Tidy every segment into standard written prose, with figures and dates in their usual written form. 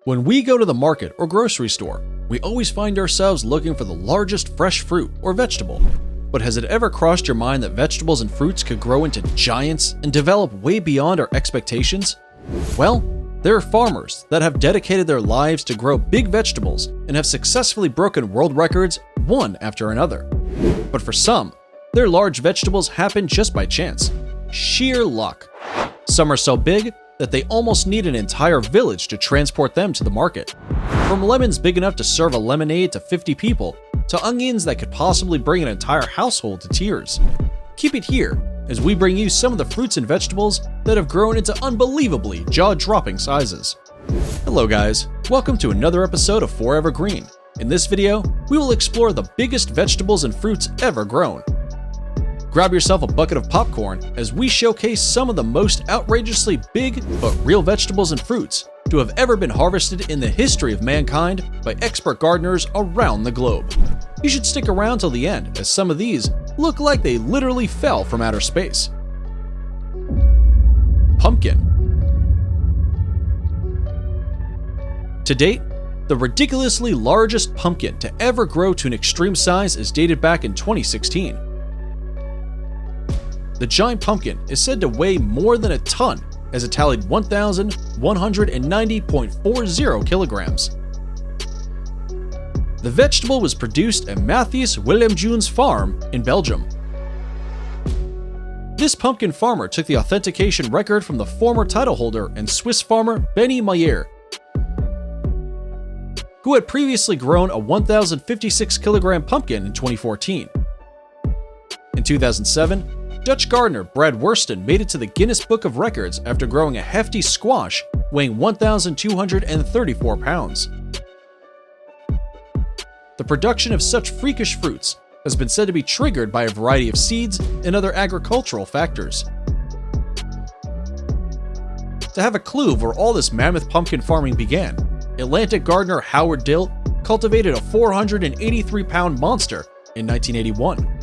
When we go to the market or grocery store, we always find ourselves looking for the largest fresh fruit or vegetable. But has it ever crossed your mind that vegetables and fruits could grow into giants and develop way beyond our expectations? Well, there are farmers that have dedicated their lives to grow big vegetables and have successfully broken world records one after another. But for some, their large vegetables happen just by chance. Sheer luck. Some are so big that they almost need an entire village to transport them to the market. From lemons big enough to serve a lemonade to 50 people, to onions that could possibly bring an entire household to tears. Keep it here as we bring you some of the fruits and vegetables that have grown into unbelievably jaw-dropping sizes. Hello guys, welcome to another episode of Forever Green. In this video, we will explore the biggest vegetables and fruits ever grown. Grab yourself a bucket of popcorn as we showcase some of the most outrageously big but real vegetables and fruits to have ever been harvested in the history of mankind by expert gardeners around the globe. You should stick around till the end, as some of these look like they literally fell from outer space. Pumpkin. To date, the ridiculously largest pumpkin to ever grow to an extreme size is dated back in 2016. The giant pumpkin is said to weigh more than a ton, as it tallied 1,190.40 kilograms. The vegetable was produced at Matthias Willemjoen's farm in Belgium. This pumpkin farmer took the authentication record from the former title holder and Swiss farmer Benny Meyer, who had previously grown a 1,056 kilogram pumpkin in 2014. In 2007, Dutch gardener Brad Worston made it to the Guinness Book of Records after growing a hefty squash weighing 1,234 pounds. The production of such freakish fruits has been said to be triggered by a variety of seeds and other agricultural factors. To have a clue of where all this mammoth pumpkin farming began, Atlantic gardener Howard Dill cultivated a 483-pound monster in 1981.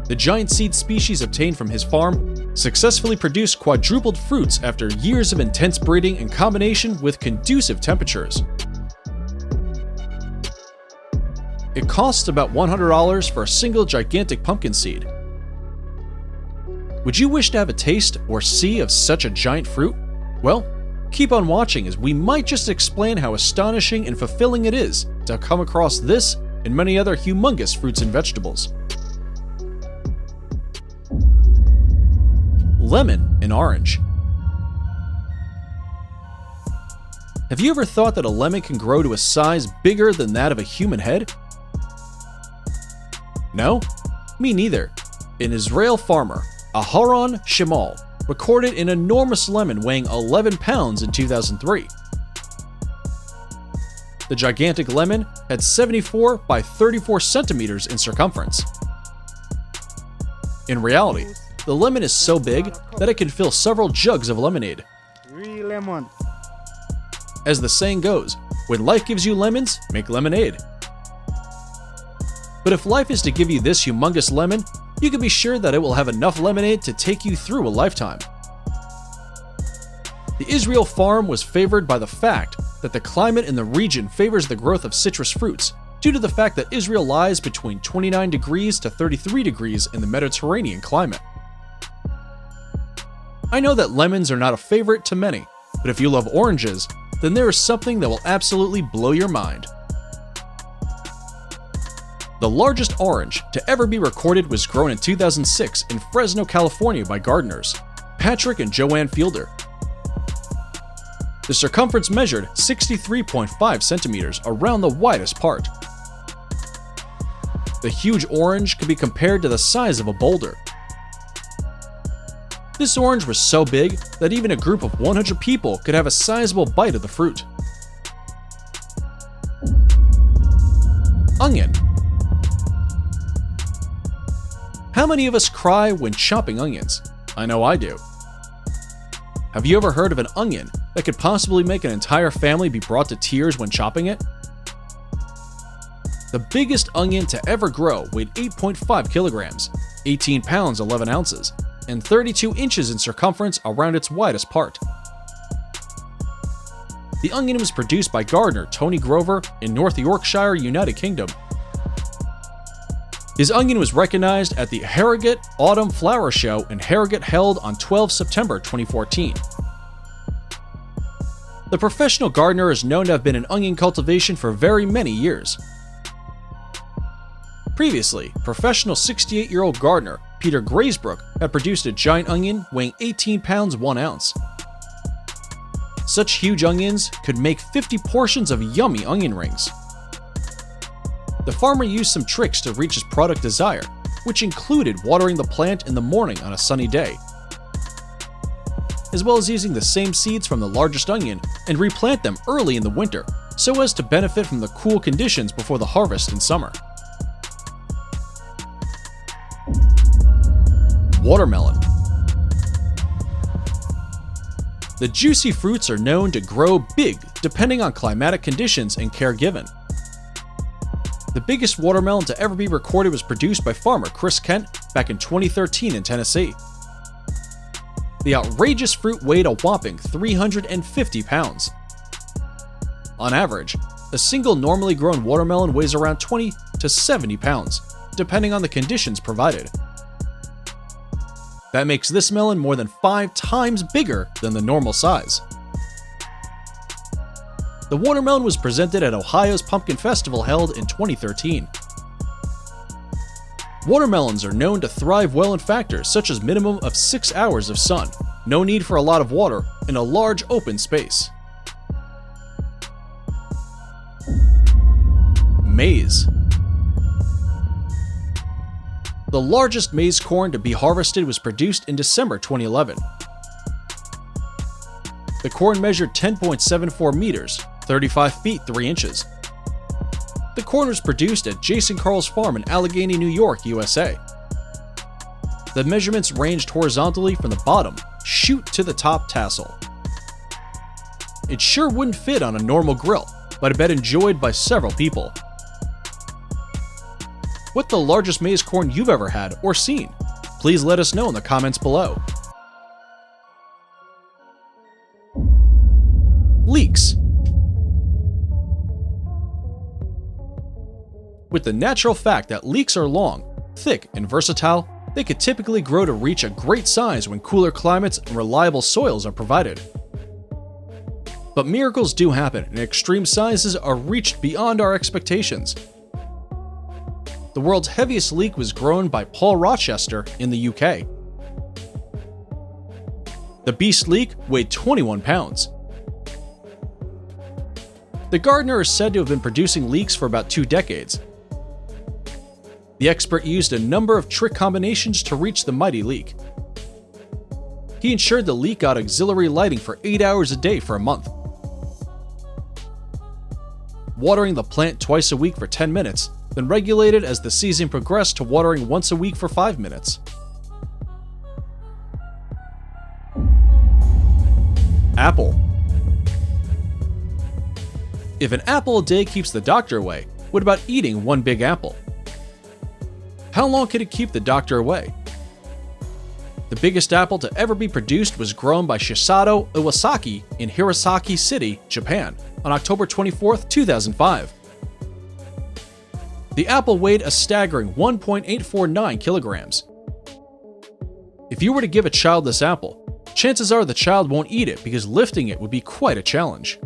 The giant seed species obtained from his farm successfully produced quadrupled fruits after years of intense breeding in combination with conducive temperatures. It costs about $100 for a single gigantic pumpkin seed. Would you wish to have a taste or see of such a giant fruit? Well, keep on watching as we might just explain how astonishing and fulfilling it is to come across this and many other humongous fruits and vegetables. Lemon and orange. Have you ever thought that a lemon can grow to a size bigger than that of a human head? No? Me neither. An Israeli farmer, Aharon Shemal, recorded an enormous lemon weighing 11 pounds in 2003. The gigantic lemon had 74 by 34 centimeters in circumference. In reality, the lemon is so big that it can fill several jugs of lemonade. Lemon. As the saying goes, when life gives you lemons, make lemonade. But if life is to give you this humongous lemon, you can be sure that it will have enough lemonade to take you through a lifetime. The Israel farm was favored by the fact that the climate in the region favors the growth of citrus fruits, due to the fact that Israel lies between 29 degrees to 33 degrees in the Mediterranean climate. I know that lemons are not a favorite to many, but if you love oranges, then there is something that will absolutely blow your mind. The largest orange to ever be recorded was grown in 2006 in Fresno, California by gardeners, Patrick and Joanne Fielder. The circumference measured 63.5 centimeters around the widest part. The huge orange could be compared to the size of a boulder. This orange was so big that even a group of 100 people could have a sizable bite of the fruit. Onion. How many of us cry when chopping onions? I know I do. Have you ever heard of an onion that could possibly make an entire family be brought to tears when chopping it? The biggest onion to ever grow weighed 8.5 kilograms, 18 pounds 11 ounces, and 32 inches in circumference around its widest part. The onion was produced by gardener Tony Grover in North Yorkshire, United Kingdom. His onion was recognized at the Harrogate Autumn Flower Show in Harrogate held on 12 September 2014. The professional gardener is known to have been in onion cultivation for very many years. Previously, professional 68-year-old gardener Peter Graysbrook had produced a giant onion weighing 18 pounds 1 ounce. Such huge onions could make 50 portions of yummy onion rings. The farmer used some tricks to reach his product desire, which included watering the plant in the morning on a sunny day, as well as using the same seeds from the largest onion and replant them early in the winter so as to benefit from the cool conditions before the harvest in summer. Watermelon. The juicy fruits are known to grow big depending on climatic conditions and care given. The biggest watermelon to ever be recorded was produced by farmer Chris Kent back in 2013 in Tennessee. The outrageous fruit weighed a whopping 350 pounds. On average, a single normally grown watermelon weighs around 20 to 70 pounds, depending on the conditions provided. That makes this melon more than 5 times bigger than the normal size. The watermelon was presented at Ohio's Pumpkin Festival held in 2013. Watermelons are known to thrive well in factors such as minimum of 6 hours of sun, no need for a lot of water, and a large open space. Maize. The largest maize corn to be harvested was produced in December 2011. The corn measured 10.74 meters, 35 feet 3 inches. The corn was produced at Jason Carl's farm in Allegheny, New York, USA. The measurements ranged horizontally from the bottom shoot to the top tassel. It sure wouldn't fit on a normal grill, but I bet enjoyed by several people. What's the largest maize corn you've ever had or seen? Please let us know in the comments below. Leeks. With the natural fact that leeks are long, thick, and versatile, they could typically grow to reach a great size when cooler climates and reliable soils are provided. But miracles do happen, and extreme sizes are reached beyond our expectations. The world's heaviest leek was grown by Paul Rochester in the UK. The beast leek weighed 21 pounds. The gardener is said to have been producing leeks for about 2 decades. The expert used a number of trick combinations to reach the mighty leek. He ensured the leek got auxiliary lighting for 8 hours a day for a month. Watering the plant twice a week for 10 minutes, then regulated as the season progressed to watering once a week for 5 minutes. Apple. If an apple a day keeps the doctor away, what about eating one big apple? How long could it keep the doctor away? The biggest apple to ever be produced was grown by Shisato Iwasaki in Hirosaki City, Japan, on October 24, 2005. The apple weighed a staggering 1.849 kilograms. If you were to give a child this apple, chances are the child won't eat it because lifting it would be quite a challenge.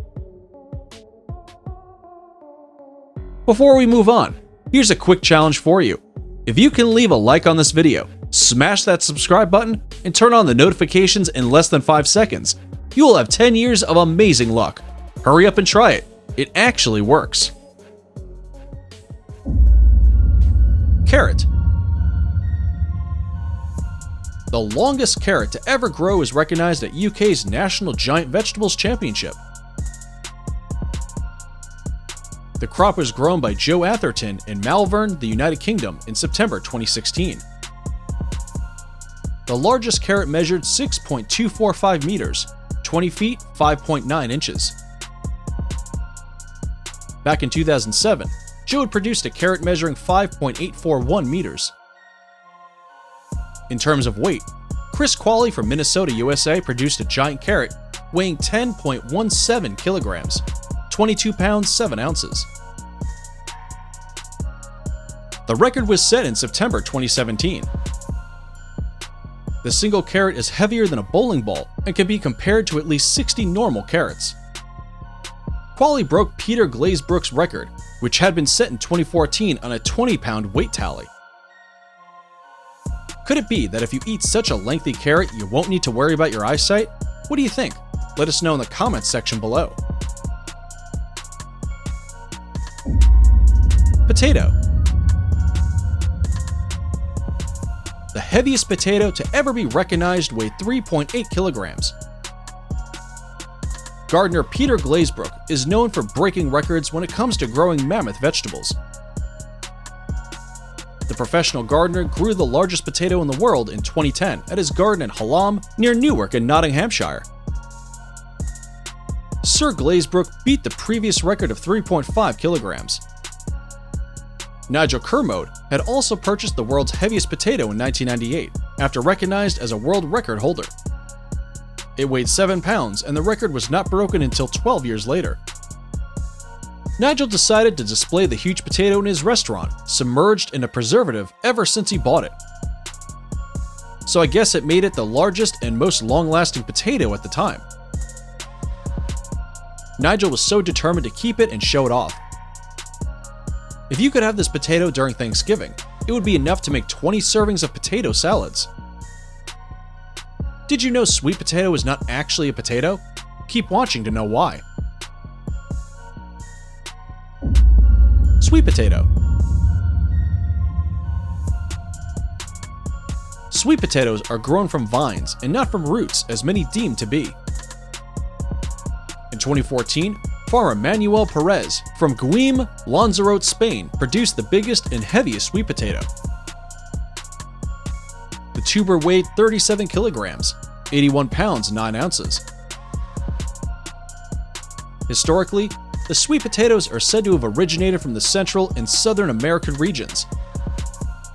Before we move on, here's a quick challenge for you. If you can leave a like on this video, smash that subscribe button, and turn on the notifications in less than 5 seconds, you will have 10 years of amazing luck. Hurry up and try it. It actually works. Carrot. The longest carrot to ever grow is recognized at UK's National Giant Vegetables Championship. The crop was grown by Joe Atherton in Malvern, the United Kingdom, in September 2016. The largest carrot measured 6.245 meters, 20 feet, 5.9 inches. Back in 2007, Joe had produced a carrot measuring 5.841 meters. In terms of weight, Chris Qualley from Minnesota, USA produced a giant carrot weighing 10.17 kilograms, 22 pounds 7 ounces. The record was set in September 2017. The single carrot is heavier than a bowling ball and can be compared to at least 60 normal carrots. Quali broke Peter Glazebrook's record, which had been set in 2014 on a 20-pound weight tally. Could it be that if you eat such a lengthy carrot, you won't need to worry about your eyesight? What do you think? Let us know in the comments section below. Potato. The heaviest potato to ever be recognized weighed 3.8 kilograms. Gardener Peter Glazebrook is known for breaking records when it comes to growing mammoth vegetables. The professional gardener grew the largest potato in the world in 2010 at his garden in Hallam, near Newark in Nottinghamshire. Sir Glazebrook beat the previous record of 3.5 kilograms. Nigel Kermode had also purchased the world's heaviest potato in 1998, after recognized as a world record holder. It weighed 7 pounds, and the record was not broken until 12 years later. Nigel decided to display the huge potato in his restaurant, submerged in a preservative ever since he bought it. So I guess it made it the largest and most long-lasting potato at the time. Nigel was so determined to keep it and show it off. If you could have this potato during Thanksgiving, it would be enough to make 20 servings of potato salads. Did you know sweet potato is not actually a potato? Keep watching to know why. Sweet potato. Sweet potatoes are grown from vines and not from roots, as many deem to be. In 2014, farmer Manuel Perez from Guim, Lanzarote, Spain produced the biggest and heaviest sweet potato. The tuber weighed 37 kilograms, 81 pounds 9 ounces. Historically, the sweet potatoes are said to have originated from the Central and Southern American regions,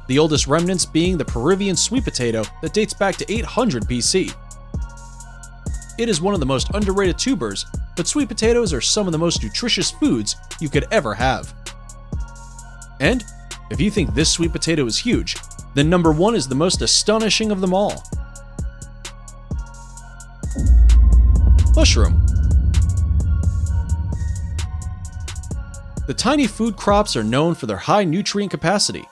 the oldest remnants being the Peruvian sweet potato that dates back to 800 BC. It is one of the most underrated tubers, but sweet potatoes are some of the most nutritious foods you could ever have. And if you think this sweet potato is huge, then number 1 is the most astonishing of them all. Mushroom. The tiny food crops are known for their high nutrient capacity.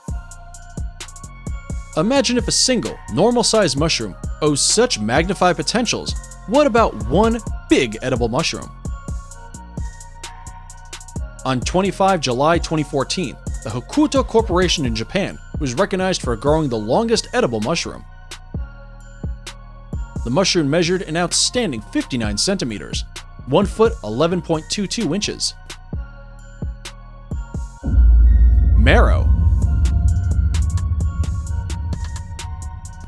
Imagine if a single, normal-sized mushroom owes such magnified potentials, what about one big edible mushroom? On 25 July 2014, the Hokuto Corporation in Japan was recognized for growing the longest edible mushroom. The mushroom measured an outstanding 59 centimeters, 1 foot 11.22 inches. Marrow.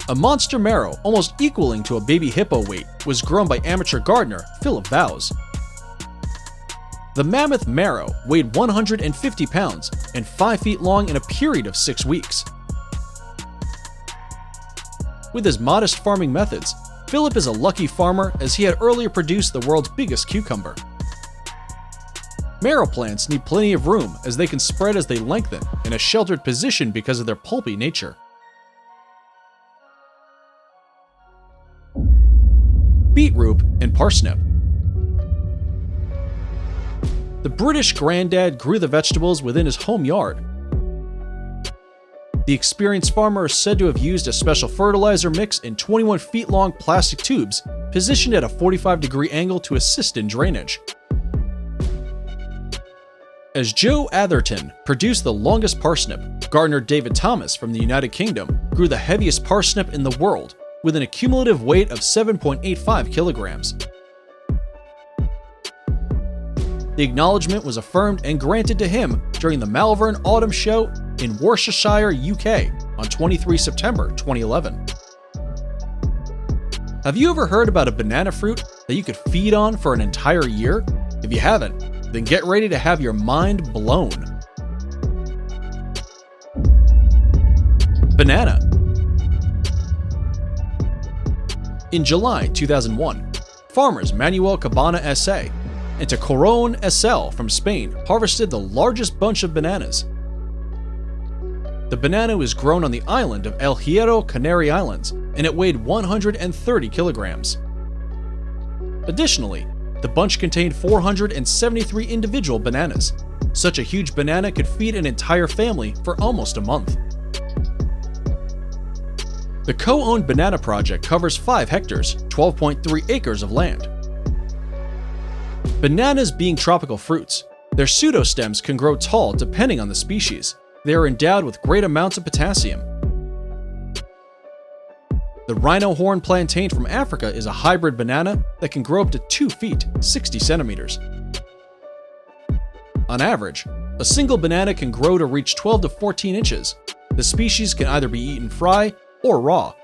A monster marrow, almost equaling to a baby hippo weight, was grown by amateur gardener Philip Bowes. The mammoth marrow weighed 150 pounds and 5 feet long in a period of 6 weeks. With his modest farming methods, Philip is a lucky farmer as he had earlier produced the world's biggest cucumber. Marrow plants need plenty of room as they can spread as they lengthen in a sheltered position because of their pulpy nature. Beetroot and parsnip. The British granddad grew the vegetables within his home yard. The experienced farmer is said to have used a special fertilizer mix in 21 feet long plastic tubes positioned at a 45-degree angle to assist in drainage. As Joe Atherton produced the longest parsnip, gardener David Thomas from the United Kingdom grew the heaviest parsnip in the world with an accumulative weight of 7.85 kilograms. The acknowledgement was affirmed and granted to him during the Malvern Autumn Show in Worcestershire, UK on 23 September 2011. Have you ever heard about a banana fruit that you could feed on for an entire year? If you haven't, then get ready to have your mind blown. Banana. In July 2001, farmers Manuel Cabana S.A. and to Coron S.L. from Spain harvested the largest bunch of bananas. The banana was grown on the island of El Hierro, Canary Islands, and it weighed 130 kilograms. Additionally, the bunch contained 473 individual bananas. Such a huge banana could feed an entire family for almost a month. The co-owned banana project covers 5 hectares, 12.3 acres of land. Bananas being tropical fruits, their pseudostems can grow tall depending on the species. They are endowed with great amounts of potassium. The rhino horn plantain from Africa is a hybrid banana that can grow up to 2 feet, 60 centimeters. On average, a single banana can grow to reach 12 to 14 inches. The species can either be eaten fry or raw.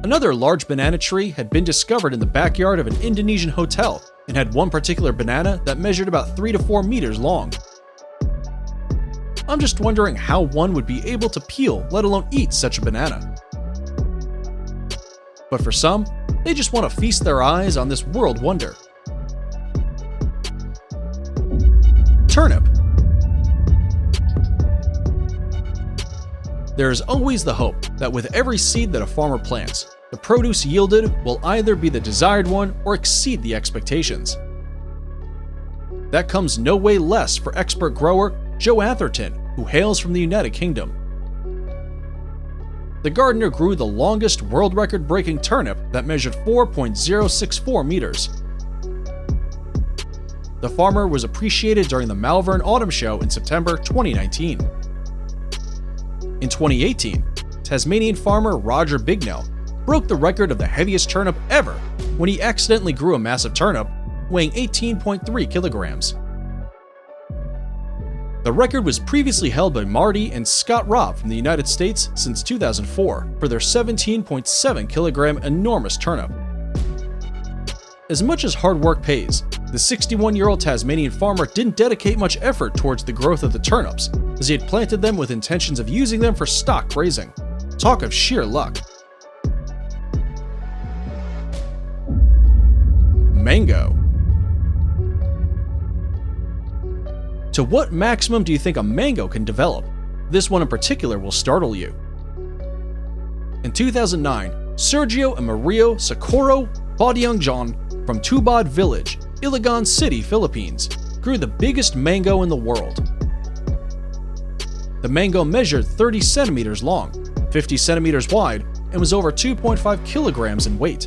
Another large banana tree had been discovered in the backyard of an Indonesian hotel and had one particular banana that measured about 3 to 4 meters long. I'm just wondering how one would be able to peel, let alone eat such a banana. But for some, they just want to feast their eyes on this world wonder. Turnip. There is always the hope that with every seed that a farmer plants, the produce yielded will either be the desired one or exceed the expectations. That comes no way less for expert grower Joe Atherton, who hails from the United Kingdom. The gardener grew the longest world record-breaking turnip that measured 4.064 meters. The farmer was appreciated during the Malvern Autumn Show in September 2019. In 2018, Tasmanian farmer Roger Bignell broke the record of the heaviest turnip ever when he accidentally grew a massive turnip weighing 18.3 kilograms. The record was previously held by Marty and Scott Robb from the United States since 2004 for their 17.7 kilogram enormous turnip. As much as hard work pays, the 61-year-old Tasmanian farmer didn't dedicate much effort towards the growth of the turnips, as he had planted them with intentions of using them for stock grazing. Talk of sheer luck. Mango. To what maximum do you think a mango can develop? This one in particular will startle you. In 2009, Sergio and Mario Socorro Bodiangjon from Tubod Village, Iligan City, Philippines, grew the biggest mango in the world. The mango measured 30 centimeters long, 50 centimeters wide, and was over 2.5 kilograms in weight.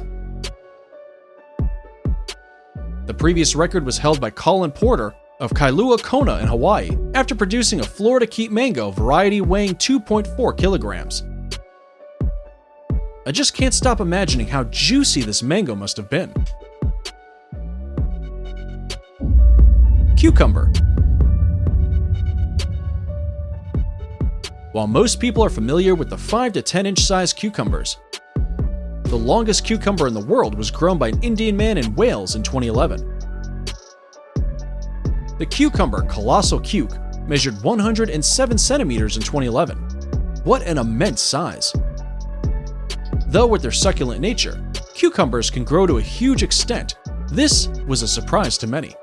The previous record was held by Colin Porter of Kailua Kona in Hawaii after producing a Florida Keep mango variety weighing 2.4 kilograms. I just can't stop imagining how juicy this mango must have been. Cucumber. While most people are familiar with the 5 to 10 inch size cucumbers, the longest cucumber in the world was grown by an Indian man in Wales in 2011. The cucumber Colossal Cuke measured 107 centimeters in 2011. What an immense size! Though with their succulent nature, cucumbers can grow to a huge extent. This was a surprise to many.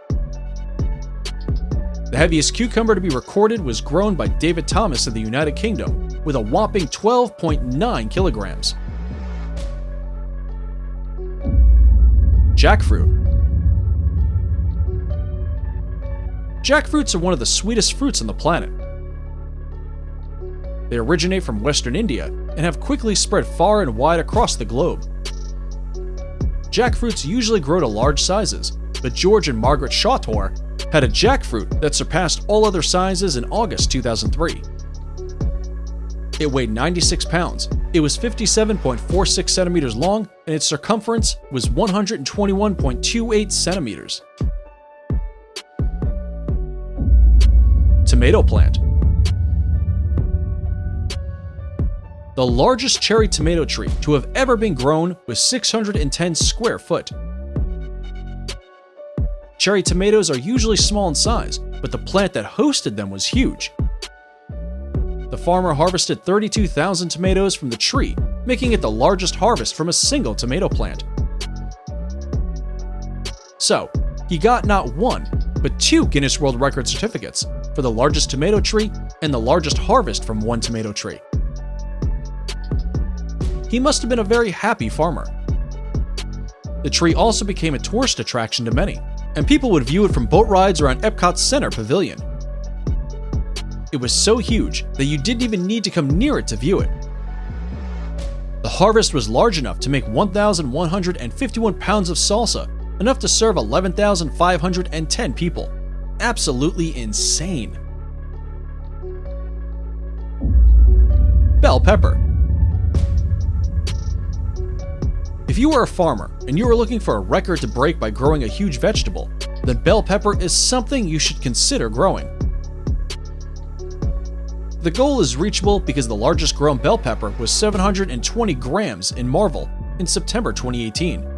The heaviest cucumber to be recorded was grown by David Thomas of the United Kingdom with a whopping 12.9 kilograms. Jackfruit. Jackfruits are one of the sweetest fruits on the planet. They originate from Western India and have quickly spread far and wide across the globe. Jackfruits usually grow to large sizes, but George and Margaret Shawtor had a jackfruit that surpassed all other sizes in August 2003. It weighed 96 pounds, it was 57.46 centimeters long, and its circumference was 121.28 centimeters. Tomato plant. The largest cherry tomato tree to have ever been grown was 610 square foot. Cherry tomatoes are usually small in size, but the plant that hosted them was huge. The farmer harvested 32,000 tomatoes from the tree, making it the largest harvest from a single tomato plant. So, he got not one, but 2 Guinness World Record certificates for the largest tomato tree and the largest harvest from one tomato tree. He must have been a very happy farmer. The tree also became a tourist attraction to many, and people would view it from boat rides around Epcot's Center Pavilion. It was so huge that you didn't even need to come near it to view it. The harvest was large enough to make 1,151 pounds of salsa, enough to serve 11,510 people. Absolutely insane. Bell pepper. If you are a farmer and you are looking for a record to break by growing a huge vegetable, then bell pepper is something you should consider growing. The goal is reachable because the largest grown bell pepper was 720 grams in Marvel in September 2018.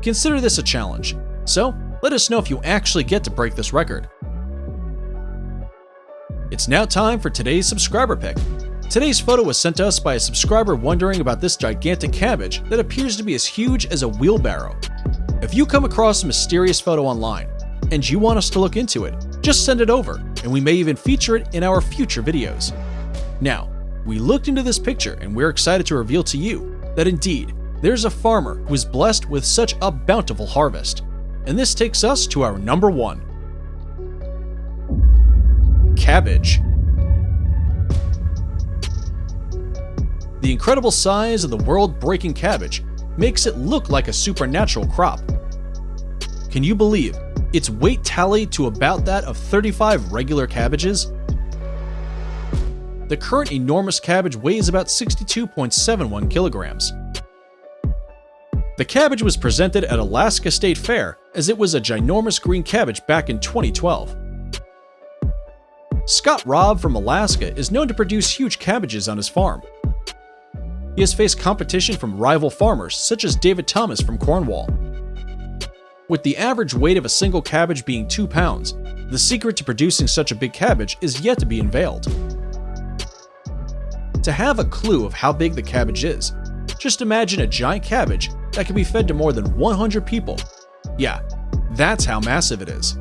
Consider this a challenge, so let us know if you actually get to break this record. It's now time for today's subscriber pick. Today's photo was sent to us by a subscriber wondering about this gigantic cabbage that appears to be as huge as a wheelbarrow. If you come across a mysterious photo online and you want us to look into it, just send it over, and we may even feature it in our future videos. Now, we looked into this picture and we're excited to reveal to you that indeed, there's a farmer who is blessed with such a bountiful harvest. And this takes us to our number 1. Cabbage. The incredible size of the world-breaking cabbage makes it look like a supernatural crop. Can you believe its weight tallied to about that of 35 regular cabbages? The current enormous cabbage weighs about 62.71 kilograms. The cabbage was presented at Alaska State Fair as it was a ginormous green cabbage back in 2012. Scott Robb from Alaska is known to produce huge cabbages on his farm. He has faced competition from rival farmers such as David Thomas from Cornwall. With the average weight of a single cabbage being 2 pounds, the secret to producing such a big cabbage is yet to be unveiled. To have a clue of how big the cabbage is, just imagine a giant cabbage that can be fed to more than 100 people. Yeah, that's how massive it is.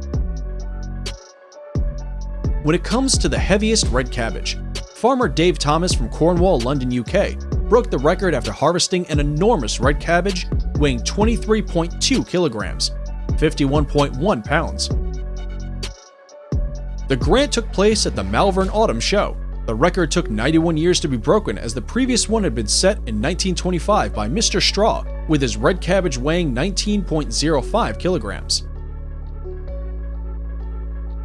When it comes to the heaviest red cabbage, farmer Dave Thomas from Cornwall, London, UK, broke the record after harvesting an enormous red cabbage weighing 23.2 kilograms, 51.1 pounds. The grant took place at the Malvern Autumn Show. The record took 91 years to be broken, as the previous one had been set in 1925 by Mr. Straw, with his red cabbage weighing 19.05 kilograms.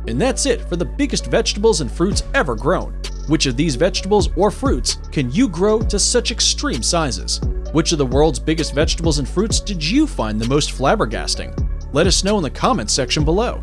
And that's it for the biggest vegetables and fruits ever grown. Which of these vegetables or fruits can you grow to such extreme sizes? Which of the world's biggest vegetables and fruits did you find the most flabbergasting? Let us know in the comments section below.